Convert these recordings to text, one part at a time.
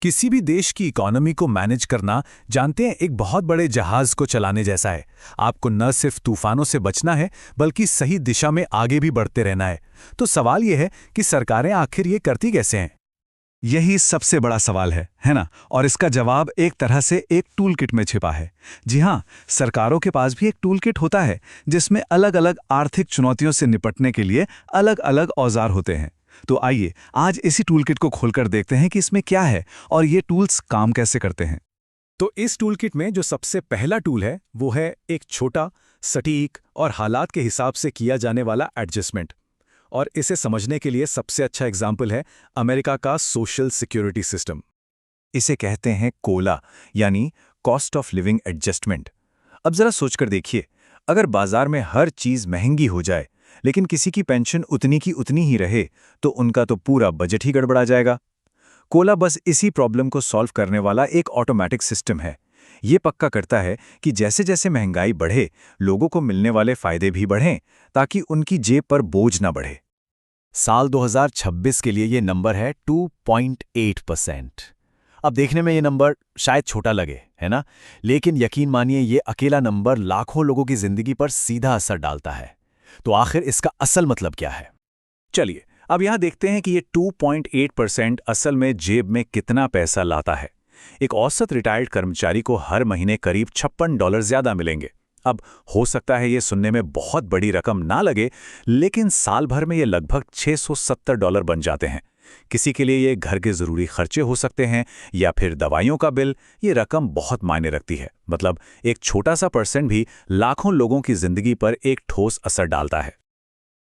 किसी भी देश की इकोनॉमी को मैनेज करना, जानते हैं, एक बहुत बड़े जहाज को चलाने जैसा है। आपको न सिर्फ तूफानों से बचना है, बल्कि सही दिशा में आगे भी बढ़ते रहना है। तो सवाल यह है कि सरकारें आखिर ये करती कैसे हैं? यही सबसे बड़ा सवाल है ना? और इसका जवाब एक तरह से एक टूल किट में छिपा है। जी हाँ, सरकारों के पास भी एक टूल किट होता है, जिसमें अलग अलग आर्थिक चुनौतियों से निपटने के लिए अलग अलग औजार होते हैं। तो आइए आज इसी टूल किट को खोलकर देखते हैं कि इसमें क्या है और ये टूल्स काम कैसे करते हैं। तो इस टूलकिट में जो सबसे पहला टूल है वो है एक छोटा, सटीक और हालात के हिसाब से किया जाने वाला एडजस्टमेंट। और इसे समझने के लिए सबसे अच्छा एग्जाम्पल है अमेरिका का सोशल सिक्योरिटी सिस्टम। इसे कहते हैं कोला, यानी कॉस्ट ऑफ लिविंग एडजस्टमेंट। अब जरा सोचकर देखिए, अगर बाजार में हर चीज महंगी हो जाए लेकिन किसी की पेंशन उतनी की उतनी ही रहे, तो उनका तो पूरा बजट ही गड़बड़ा जाएगा। कोला बस इसी प्रॉब्लम को सॉल्व करने वाला एक ऑटोमेटिक सिस्टम है। ये पक्का करता है कि जैसे जैसे महंगाई बढ़े, लोगों को मिलने वाले फायदे भी बढ़ें, ताकि उनकी जेब पर बोझ ना बढ़े। साल 2026 के लिए ये नंबर है 2.8%। अब देखने में ये नंबर शायद छोटा लगे, है ना? लेकिन यकीन मानिए ये अकेला नंबर लाखों लोगों की जिंदगी पर सीधा असर डालता है। तो आखिर इसका असल मतलब क्या है? चलिए अब यहां देखते हैं कि ये 2.8% असल में जेब में कितना पैसा लाता है। एक औसत रिटायर्ड कर्मचारी को हर महीने करीब $56 ज्यादा मिलेंगे। अब हो सकता है ये सुनने में बहुत बड़ी रकम ना लगे, लेकिन साल भर में ये लगभग $670 बन जाते हैं। किसी के लिए ये घर के जरूरी खर्चे हो सकते हैं या फिर दवाइयों का बिल। ये रकम बहुत मायने रखती है। मतलब एक छोटा सा परसेंट भी लाखों लोगों की जिंदगी पर एक ठोस असर डालता है।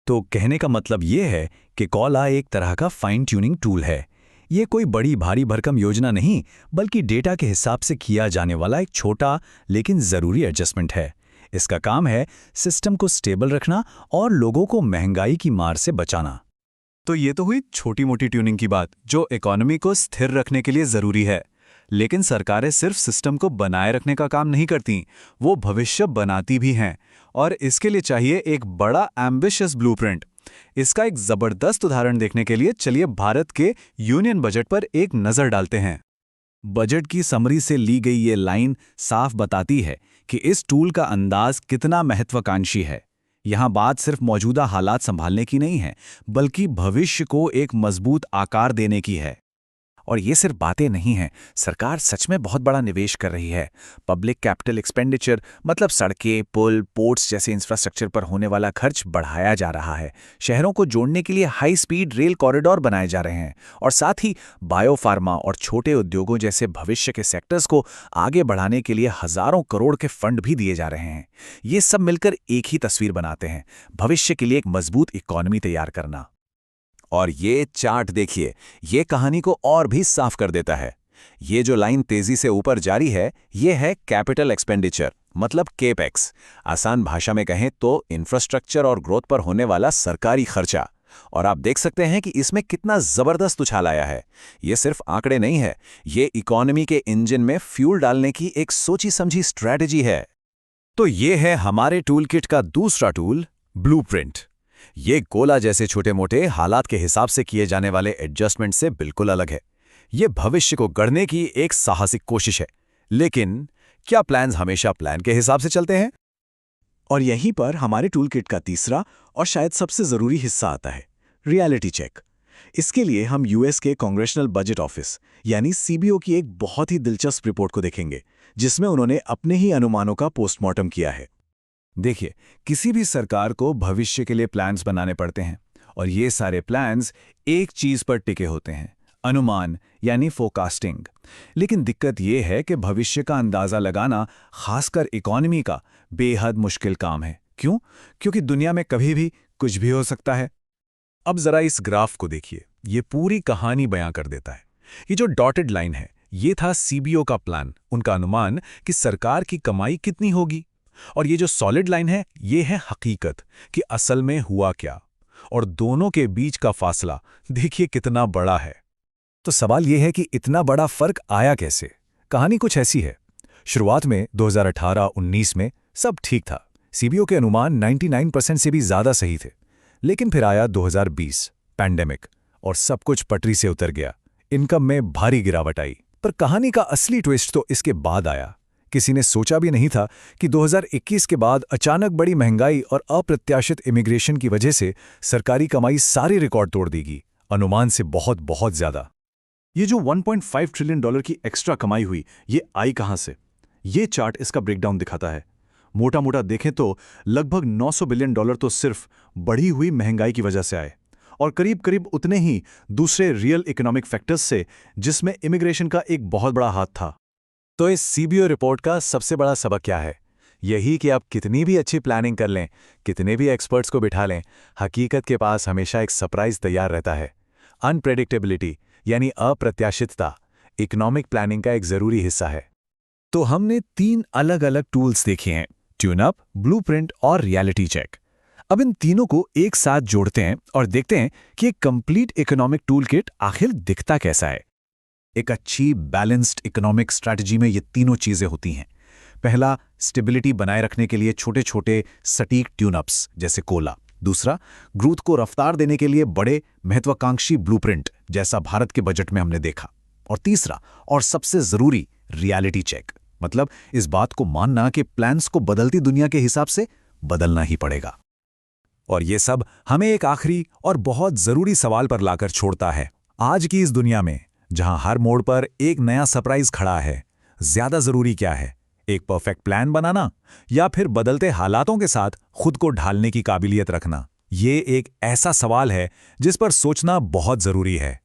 तो कहने का मतलब ये है कि कोला एक तरह का फाइन ट्यूनिंग टूल है। ये कोई बड़ी भारी भरकम योजना नहीं, बल्कि डेटा के हिसाब से किया जाने वाला एक छोटा लेकिन ज़रूरी एडजस्टमेंट है। इसका काम है सिस्टम को स्टेबल रखना और लोगों को महंगाई की मार से बचाना। तो ये तो हुई छोटी मोटी ट्यूनिंग की बात, जो इकोनॉमी को स्थिर रखने के लिए ज़रूरी है। लेकिन सरकारें सिर्फ सिस्टम को बनाए रखने का काम नहीं करती, वो भविष्य बनाती भी हैं। और इसके लिए चाहिए एक बड़ा एम्बिशियस ब्लूप्रिंट। इसका एक ज़बरदस्त उदाहरण देखने के लिए चलिए भारत के यूनियन बजट पर एक नज़र डालते हैं। बजट की समरी से ली गई ये लाइन साफ बताती है कि इस टूल का अंदाज कितना महत्वाकांक्षी है। यहाँ बात सिर्फ मौजूदा हालात संभालने की नहीं है, बल्कि भविष्य को एक मजबूत आकार देने की है। और ये सिर्फ बातें नहीं हैं, सरकार सच में बहुत बड़ा निवेश कर रही है। पब्लिक कैपिटल एक्सपेंडिचर, मतलब सड़कें, पुल, पोर्ट्स जैसे इंफ्रास्ट्रक्चर पर होने वाला खर्च बढ़ाया जा रहा है। शहरों को जोड़ने के लिए हाई स्पीड रेल कॉरिडोर बनाए जा रहे हैं। और साथ ही बायोफार्मा और छोटे उद्योगों जैसे भविष्य के सेक्टर्स को आगे बढ़ाने के लिए हजारों करोड़ के फंड भी दिए जा रहे हैं। ये सब मिलकर एक ही तस्वीर बनाते हैं, भविष्य के लिए एक मजबूत इकोनॉमी तैयार करना। और ये चार्ट देखिए, ये कहानी को और भी साफ कर देता है। ये जो लाइन तेजी से ऊपर जारी है, ये है कैपिटल एक्सपेंडिचर, मतलब केपेक्स। आसान भाषा में कहें तो इंफ्रास्ट्रक्चर और ग्रोथ पर होने वाला सरकारी खर्चा। और आप देख सकते हैं कि इसमें कितना जबरदस्त उछाल आया है। ये सिर्फ आंकड़े नहीं है, ये इकोनॉमी के इंजन में फ्यूल डालने की एक सोची समझी स्ट्रैटेजी है। तो ये है हमारे टूलकिट का दूसरा टूल, ब्लूप्रिंट। ये कोला जैसे छोटे मोटे हालात के हिसाब से किए जाने वाले एडजस्टमेंट से बिल्कुल अलग है। ये भविष्य को गढ़ने की एक साहसिक कोशिश है। लेकिन क्या प्लान्स हमेशा प्लान के हिसाब से चलते हैं? और यहीं पर हमारे टूल किट का तीसरा और शायद सबसे ज़रूरी हिस्सा आता है, रियलिटी चेक। इसके लिए हम यूएस के कांग्रेशनल बजट ऑफिस यानी सीबीओ की एक बहुत ही दिलचस्प रिपोर्ट को देखेंगे, जिसमें उन्होंने अपने ही अनुमानों का पोस्टमार्टम किया है। देखिए, किसी भी सरकार को भविष्य के लिए प्लान्स बनाने पड़ते हैं, और ये सारे प्लान्स एक चीज पर टिके होते हैं, अनुमान यानी फोरकास्टिंग। लेकिन दिक्कत ये है कि भविष्य का अंदाजा लगाना, खासकर इकोनॉमी का, बेहद मुश्किल काम है। क्यों? क्योंकि दुनिया में कभी भी कुछ भी हो सकता है। अब जरा इस ग्राफ को देखिए, ये पूरी कहानी बयां कर देता है। ये जो डॉटेड लाइन है, ये था सीबीओ का प्लान, उनका अनुमान कि सरकार की कमाई कितनी होगी। और ये जो सॉलिड लाइन है, ये है हकीकत कि असल में हुआ क्या। और दोनों के बीच का फासला देखिए कितना बड़ा है। तो सवाल ये है कि इतना बड़ा फर्क आया कैसे? कहानी कुछ ऐसी है। शुरुआत में 2018-19 में सब ठीक था। सीबीओ के अनुमान 99% से भी ज्यादा सही थे। लेकिन फिर आया 2020 पैंडेमिक, और सब कुछ पटरी से उतर गया। इनकम में भारी गिरावट आई, पर कहानी का असली ट्विस्ट तो इसके बाद आया। किसी ने सोचा भी नहीं था कि 2021 के बाद अचानक बड़ी महंगाई और अप्रत्याशित इमिग्रेशन की वजह से सरकारी कमाई सारे रिकॉर्ड तोड़ देगी, अनुमान से बहुत बहुत ज्यादा। ये जो 1.5 ट्रिलियन डॉलर की एक्स्ट्रा कमाई हुई, ये आई कहां से? ये चार्ट इसका ब्रेकडाउन दिखाता है। मोटा मोटा देखें तो लगभग 900 बिलियन डॉलर तो सिर्फ बढ़ी हुई महंगाई की वजह से आए, और करीब करीब उतने ही दूसरे रियल इकोनॉमिक फैक्टर्स से, जिसमें इमिग्रेशन का एक बहुत बड़ा हाथ था। तो इस सीबीओ रिपोर्ट का सबसे बड़ा सबक क्या है? यही कि आप कितनी भी अच्छी प्लानिंग कर लें, कितने भी एक्सपर्ट्स को बिठा लें, हकीकत के पास हमेशा एक सरप्राइज तैयार रहता है। अनप्रेडिक्टेबिलिटी यानी अप्रत्याशितता इकोनॉमिक प्लानिंग का एक जरूरी हिस्सा है। तो हमने 3 अलग अलग टूल्स देखे हैं, ट्यूनअप, ब्लूप्रिंट और रियलिटी चेक। अब इन तीनों को एक साथ जोड़ते हैं और देखते हैं कि एक कंप्लीट इकोनॉमिक टूल किट आखिर दिखता कैसा है। एक अच्छी बैलेंस्ड इकोनॉमिक स्ट्रैटेजी में ये तीनों चीजें होती हैं। पहला, स्टेबिलिटी बनाए रखने के लिए छोटे छोटे सटीक ट्यूनअप्स जैसे कोला। दूसरा, ग्रोथ को रफ्तार देने के लिए बड़े महत्वाकांक्षी ब्लूप्रिंट जैसा भारत के बजट में हमने देखा। और तीसरा और सबसे जरूरी, रियलिटी चेक, मतलब इस बात को मानना कि प्लान्स को बदलती दुनिया के हिसाब से बदलना ही पड़ेगा। और ये सब हमें एक आखिरी और बहुत जरूरी सवाल पर लाकर छोड़ता है। आज की इस दुनिया में जहां हर मोड़ पर एक नया सरप्राइज खड़ा है, ज्यादा जरूरी क्या है? एक परफेक्ट प्लान बनाना या फिर बदलते हालातों के साथ खुद को ढालने की काबिलियत रखना? ये एक ऐसा सवाल है जिस पर सोचना बहुत जरूरी है।